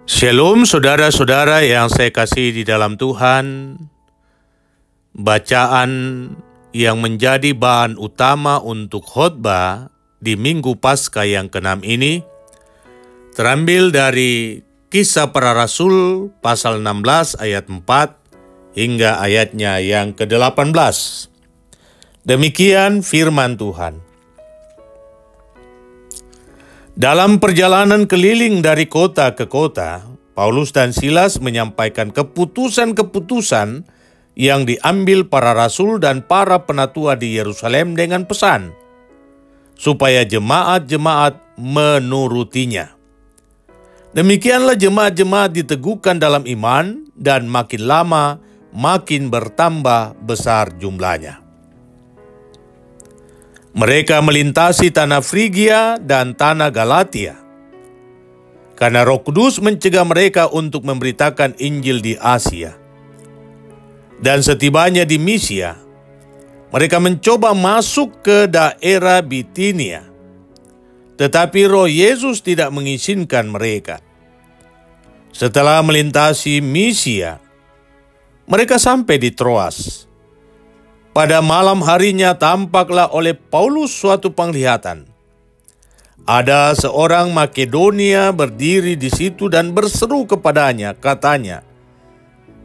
Shalom saudara-saudara yang saya kasih di dalam Tuhan. Bacaan yang menjadi bahan utama untuk khotbah di Minggu Paskah yang ke-6 ini terambil dari Kisah Para Rasul pasal 16 ayat 4 hingga ayatnya yang ke-18. Demikian firman Tuhan. Dalam perjalanan keliling dari kota ke kota, Paulus dan Silas menyampaikan keputusan-keputusan yang diambil para rasul dan para penatua di Yerusalem dengan pesan, supaya jemaat-jemaat menurutinya. Demikianlah jemaat-jemaat diteguhkan dalam iman dan makin lama makin bertambah besar jumlahnya. Mereka melintasi tanah Frigia dan tanah Galatia, karena Roh Kudus mencegah mereka untuk memberitakan Injil di Asia. Dan setibanya di Misia, mereka mencoba masuk ke daerah Bitinia, tetapi Roh Yesus tidak mengizinkan mereka. Setelah melintasi Misia, mereka sampai di Troas. Pada malam harinya tampaklah oleh Paulus suatu penglihatan. Ada seorang Makedonia berdiri di situ dan berseru kepadanya, katanya,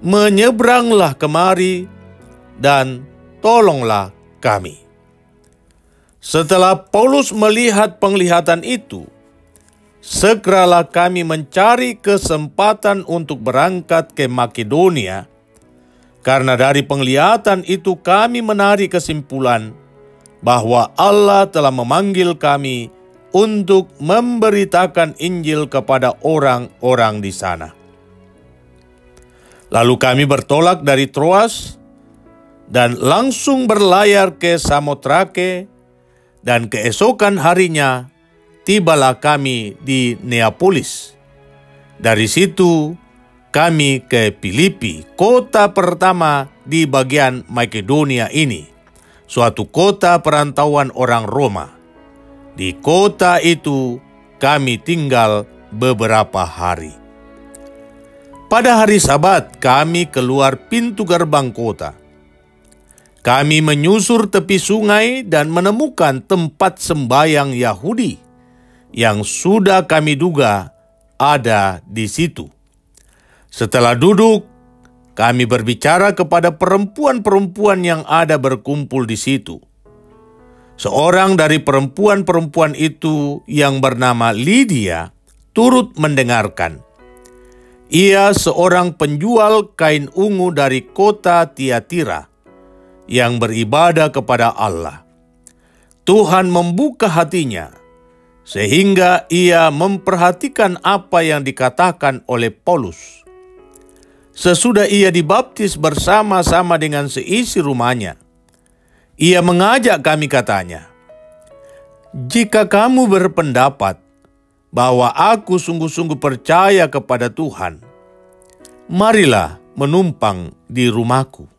"Menyeberanglah kemari dan tolonglah kami." Setelah Paulus melihat penglihatan itu, segeralah kami mencari kesempatan untuk berangkat ke Makedonia. Karena dari penglihatan itu kami menarik kesimpulan bahwa Allah telah memanggil kami untuk memberitakan Injil kepada orang-orang di sana. Lalu kami bertolak dari Troas dan langsung berlayar ke Samotrake, dan keesokan harinya tibalah kami di Neapolis. Dari situ kami ke Filipi, kota pertama di bagian Makedonia ini, suatu kota perantauan orang Roma. Di kota itu kami tinggal beberapa hari. Pada hari Sabat kami keluar pintu gerbang kota. Kami menyusur tepi sungai dan menemukan tempat sembayang Yahudi yang sudah kami duga ada di situ. Setelah duduk, kami berbicara kepada perempuan-perempuan yang ada berkumpul di situ. Seorang dari perempuan-perempuan itu yang bernama Lydia turut mendengarkan. Ia seorang penjual kain ungu dari kota Tiatira yang beribadah kepada Allah. Tuhan membuka hatinya sehingga ia memperhatikan apa yang dikatakan oleh Paulus. Sesudah ia dibaptis bersama-sama dengan seisi rumahnya, ia mengajak kami, katanya, "Jika kamu berpendapat bahwa aku sungguh-sungguh percaya kepada Tuhan, marilah menumpang di rumahku."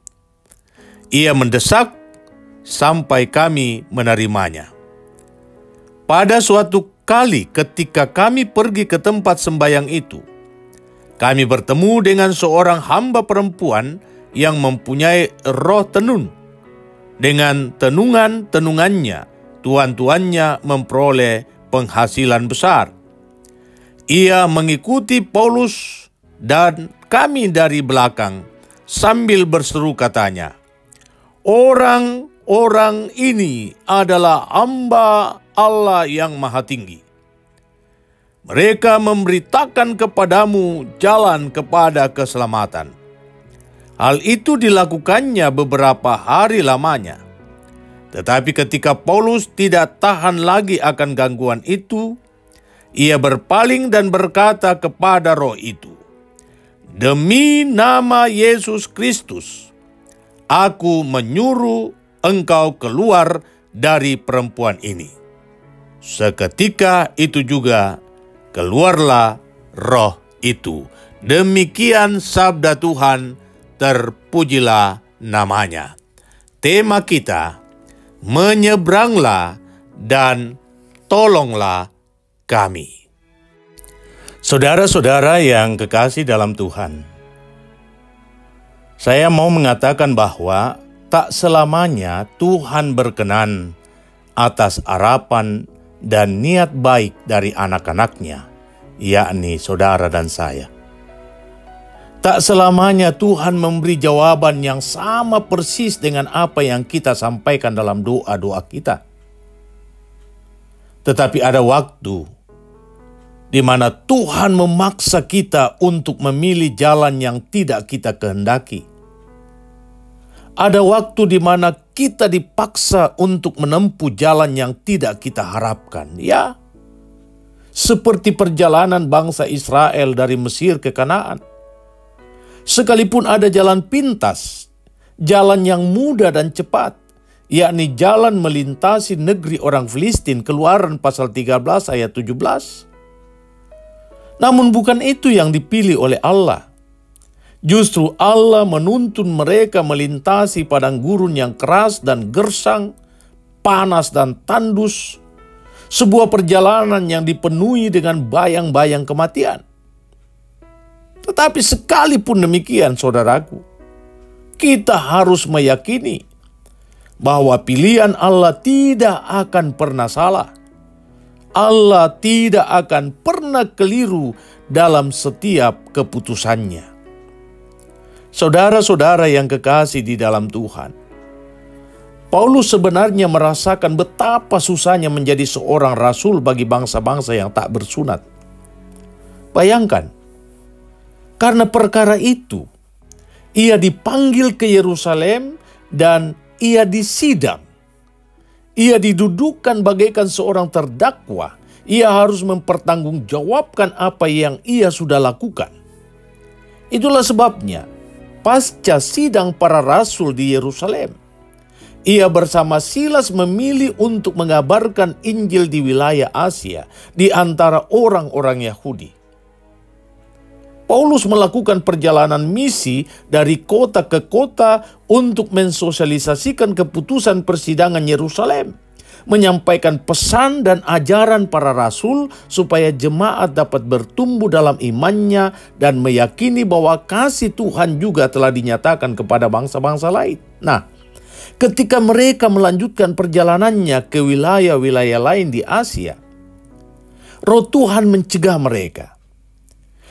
Ia mendesak sampai kami menerimanya. Pada suatu kali ketika kami pergi ke tempat sembayang itu, kami bertemu dengan seorang hamba perempuan yang mempunyai roh tenun. Dengan tenungan-tenungannya, tuan-tuannya memperoleh penghasilan besar. Ia mengikuti Paulus dan kami dari belakang sambil berseru, katanya, "Orang-orang ini adalah hamba Allah yang Maha Tinggi. Mereka memberitakan kepadamu jalan kepada keselamatan." Hal itu dilakukannya beberapa hari lamanya. Tetapi ketika Paulus tidak tahan lagi akan gangguan itu, ia berpaling dan berkata kepada roh itu, "Demi nama Yesus Kristus, aku menyuruh engkau keluar dari perempuan ini." Seketika itu juga keluarlah roh itu. Demikian sabda Tuhan, terpujilah namanya. Tema kita, menyeberanglah dan tolonglah kami. Saudara-saudara yang kekasih dalam Tuhan, saya mau mengatakan bahwa tak selamanya Tuhan berkenan atas harapan dan niat baik dari anak-anaknya, yakni saudara dan saya. Tak selamanya Tuhan memberi jawaban yang sama persis dengan apa yang kita sampaikan dalam doa-doa kita. Tetapi ada waktu di mana Tuhan memaksa kita untuk memilih jalan yang tidak kita kehendaki. Ada waktu di mana kita dipaksa untuk menempuh jalan yang tidak kita harapkan. Ya, seperti perjalanan bangsa Israel dari Mesir ke Kanaan. Sekalipun ada jalan pintas, jalan yang mudah dan cepat, yakni jalan melintasi negeri orang Filistin, Keluaran pasal 13 ayat 17. Namun bukan itu yang dipilih oleh Allah. Justru Allah menuntun mereka melintasi padang gurun yang keras dan gersang, panas dan tandus, sebuah perjalanan yang dipenuhi dengan bayang-bayang kematian. Tetapi sekalipun demikian, saudaraku, kita harus meyakini bahwa pilihan Allah tidak akan pernah salah. Allah tidak akan pernah keliru dalam setiap keputusannya. Saudara-saudara yang kekasih di dalam Tuhan, Paulus sebenarnya merasakan betapa susahnya menjadi seorang rasul bagi bangsa-bangsa yang tak bersunat. Bayangkan, karena perkara itu, ia dipanggil ke Yerusalem dan ia disidang. Ia didudukkan bagaikan seorang terdakwa. Ia harus mempertanggungjawabkan apa yang ia sudah lakukan. Itulah sebabnya, pasca sidang para rasul di Yerusalem, ia bersama Silas memilih untuk mengabarkan Injil di wilayah Asia di antara orang-orang Yahudi. Paulus melakukan perjalanan misi dari kota ke kota untuk mensosialisasikan keputusan persidangan Yerusalem, menyampaikan pesan dan ajaran para rasul supaya jemaat dapat bertumbuh dalam imannya dan meyakini bahwa kasih Tuhan juga telah dinyatakan kepada bangsa-bangsa lain. Nah, ketika mereka melanjutkan perjalanannya ke wilayah-wilayah lain di Asia, Roh Tuhan mencegah mereka.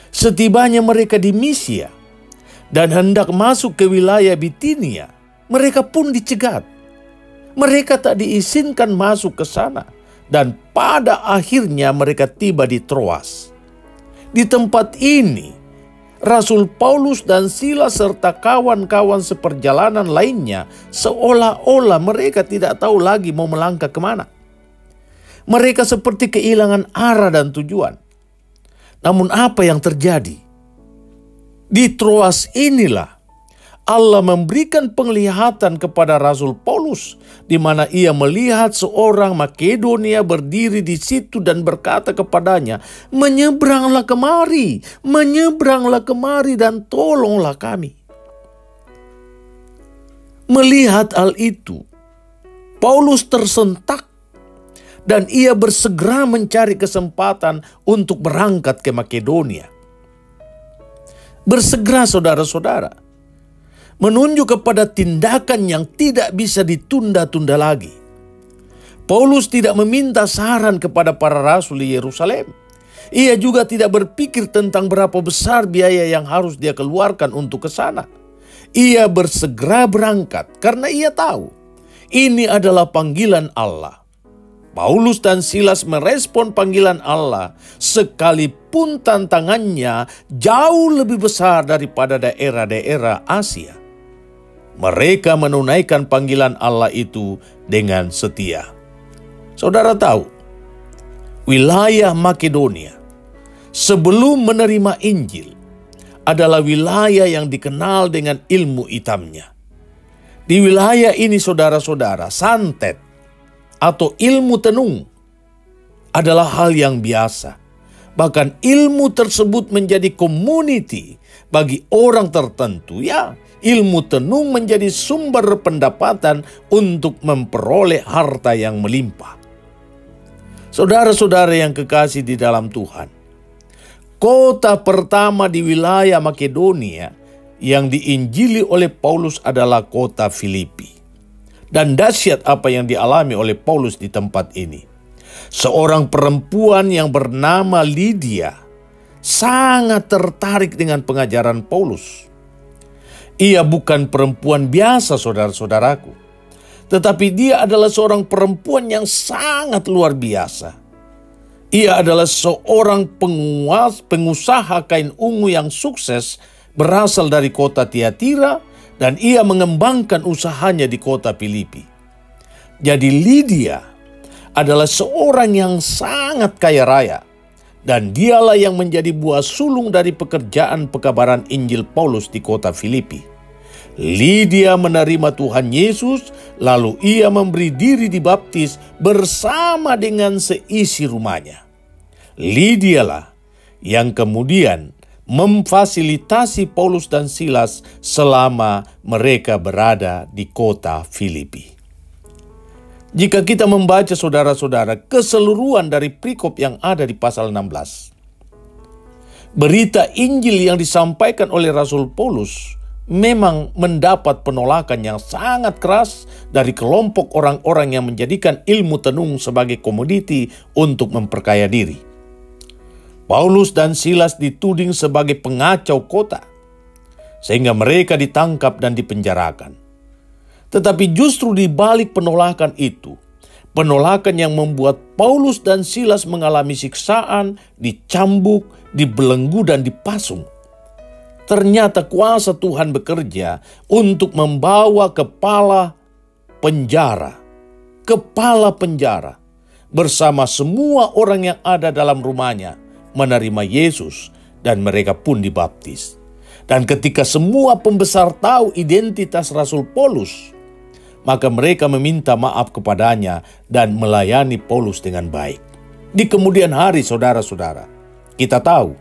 Setibanya mereka di Misia dan hendak masuk ke wilayah Bitinia, mereka pun dicegat. Mereka tak diizinkan masuk ke sana dan pada akhirnya mereka tiba di Troas. Di tempat ini, Rasul Paulus dan Silas serta kawan-kawan seperjalanan lainnya seolah-olah mereka tidak tahu lagi mau melangkah kemana. Mereka seperti kehilangan arah dan tujuan. Namun apa yang terjadi? Di Troas inilah Allah memberikan penglihatan kepada Rasul Paulus, di mana ia melihat seorang Makedonia berdiri di situ dan berkata kepadanya, menyeberanglah kemari dan tolonglah kami. Melihat hal itu, Paulus tersentak dan ia bersegera mencari kesempatan untuk berangkat ke Makedonia. Bersegera, saudara-saudara, menunjuk kepada tindakan yang tidak bisa ditunda-tunda lagi. Paulus tidak meminta saran kepada para rasul di Yerusalem. Ia juga tidak berpikir tentang berapa besar biaya yang harus dia keluarkan untuk ke sana. Ia bersegera berangkat karena ia tahu ini adalah panggilan Allah. Paulus dan Silas merespon panggilan Allah sekalipun tantangannya jauh lebih besar daripada daerah-daerah Asia. Mereka menunaikan panggilan Allah itu dengan setia. Saudara tahu, wilayah Makedonia sebelum menerima Injil adalah wilayah yang dikenal dengan ilmu hitamnya. Di wilayah ini, saudara-saudara, santet atau ilmu tenung adalah hal yang biasa. Bahkan ilmu tersebut menjadi komoditi bagi orang tertentu. Ya, ilmu tenung menjadi sumber pendapatan untuk memperoleh harta yang melimpah. Saudara-saudara yang kekasih di dalam Tuhan, Kota pertama di wilayah Makedonia yang diinjili oleh Paulus adalah kota Filipi. Dan dahsyat apa yang dialami oleh Paulus di tempat ini. Seorang perempuan yang bernama Lydia sangat tertarik dengan pengajaran Paulus. Ia bukan perempuan biasa, saudara-saudaraku, tetapi dia adalah seorang perempuan yang sangat luar biasa. Ia adalah seorang pengusaha kain ungu yang sukses berasal dari kota Tiatira, dan ia mengembangkan usahanya di kota Filipi. Jadi Lydia adalah seorang yang sangat kaya raya, dan dialah yang menjadi buah sulung dari pekerjaan pekabaran Injil Paulus di kota Filipi. Lydia menerima Tuhan Yesus, lalu ia memberi diri dibaptis bersama dengan seisi rumahnya. Lydialah yang kemudian memfasilitasi Paulus dan Silas selama mereka berada di kota Filipi. Jika kita membaca, saudara-saudara, keseluruhan dari perikop yang ada di pasal 16, berita Injil yang disampaikan oleh Rasul Paulus memang mendapat penolakan yang sangat keras dari kelompok orang-orang yang menjadikan ilmu tenung sebagai komoditi untuk memperkaya diri. Paulus dan Silas dituding sebagai pengacau kota, sehingga mereka ditangkap dan dipenjarakan. Tetapi justru di balik penolakan itu, penolakan yang membuat Paulus dan Silas mengalami siksaan, dicambuk, dibelenggu, dan dipasung. Ternyata kuasa Tuhan bekerja untuk membawa kepala penjara bersama semua orang yang ada dalam rumahnya menerima Yesus, dan mereka pun dibaptis. Dan ketika semua pembesar tahu identitas Rasul Paulus, maka mereka meminta maaf kepadanya dan melayani Paulus dengan baik. Di kemudian hari, saudara-saudara, kita tahu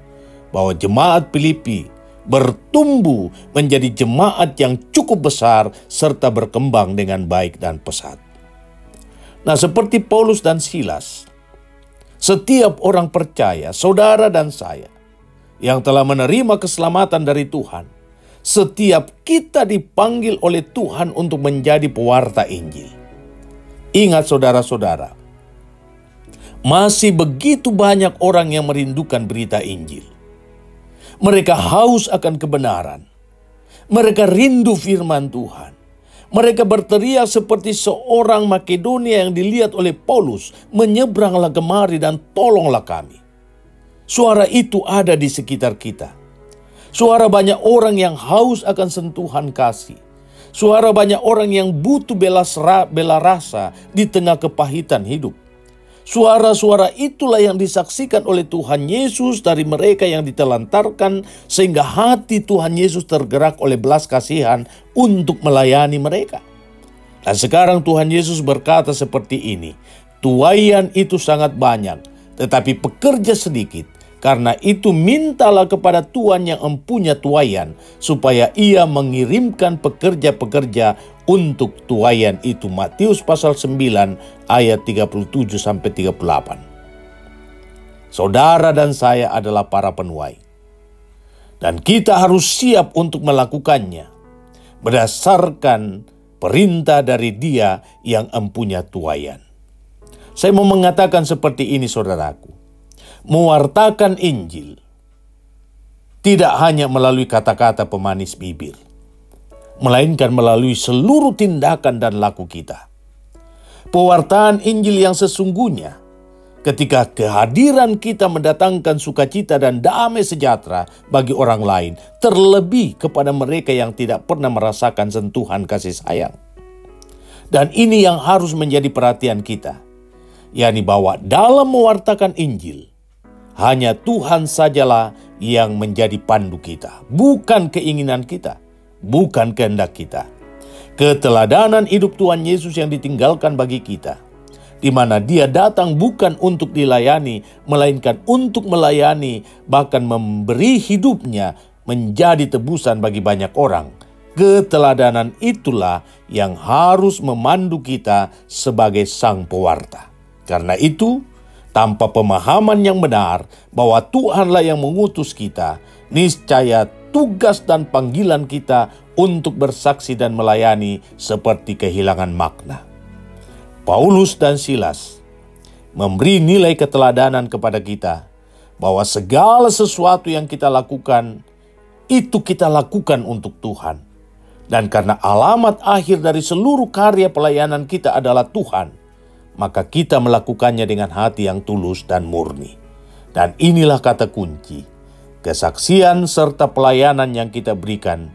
bahwa jemaat Filipi bertumbuh menjadi jemaat yang cukup besar serta berkembang dengan baik dan pesat. Nah, seperti Paulus dan Silas, setiap orang percaya, saudara dan saya, yang telah menerima keselamatan dari Tuhan, setiap kita dipanggil oleh Tuhan untuk menjadi pewarta Injil. Ingat, saudara-saudara, masih begitu banyak orang yang merindukan berita Injil. Mereka haus akan kebenaran. Mereka rindu firman Tuhan. Mereka berteriak seperti seorang Makedonia yang dilihat oleh Paulus, "Menyeberanglah kemari dan tolonglah kami." Suara itu ada di sekitar kita. Suara banyak orang yang haus akan sentuhan kasih. Suara banyak orang yang butuh bela rasa di tengah kepahitan hidup. Suara-suara itulah yang disaksikan oleh Tuhan Yesus dari mereka yang ditelantarkan, sehingga hati Tuhan Yesus tergerak oleh belas kasihan untuk melayani mereka. Dan sekarang Tuhan Yesus berkata seperti ini, "Tuaian itu sangat banyak, tetapi pekerja sedikit. Karena itu mintalah kepada Tuhan yang empunya tuaian, supaya ia mengirimkan pekerja-pekerja untuk tuaian itu." Matius pasal 9 ayat 37-38. Saudara dan saya adalah para penuai, dan kita harus siap untuk melakukannya berdasarkan perintah dari Dia yang empunya tuaian. Saya mau mengatakan seperti ini, saudaraku. Mewartakan Injil tidak hanya melalui kata-kata pemanis bibir, melainkan melalui seluruh tindakan dan laku kita. Pewartaan Injil yang sesungguhnya ketika kehadiran kita mendatangkan sukacita dan damai sejahtera bagi orang lain, terlebih kepada mereka yang tidak pernah merasakan sentuhan kasih sayang. Dan ini yang harus menjadi perhatian kita, yakni bahwa dalam mewartakan Injil, hanya Tuhan sajalah yang menjadi pandu kita, bukan keinginan kita, bukan kehendak kita. Keteladanan hidup Tuhan Yesus yang ditinggalkan bagi kita, di mana Dia datang bukan untuk dilayani, melainkan untuk melayani, bahkan memberi hidupnya menjadi tebusan bagi banyak orang. Keteladanan itulah yang harus memandu kita sebagai sang pewarta. Karena itu, Tanpa pemahaman yang benar bahwa Tuhanlah yang mengutus kita, niscaya tugas dan panggilan kita untuk bersaksi dan melayani seperti kehilangan makna. Paulus dan Silas memberi nilai keteladanan kepada kita bahwa segala sesuatu yang kita lakukan, itu kita lakukan untuk Tuhan. Dan karena alamat akhir dari seluruh karya pelayanan kita adalah Tuhan, maka kita melakukannya dengan hati yang tulus dan murni. Dan inilah kata kunci, kesaksian serta pelayanan yang kita berikan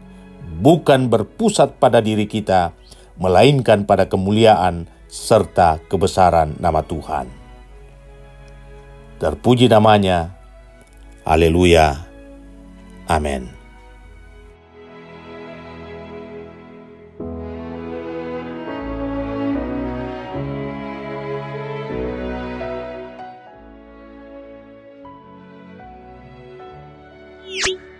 bukan berpusat pada diri kita, melainkan pada kemuliaan serta kebesaran nama Tuhan. Terpuji namanya. Haleluya. Amin. Thank you.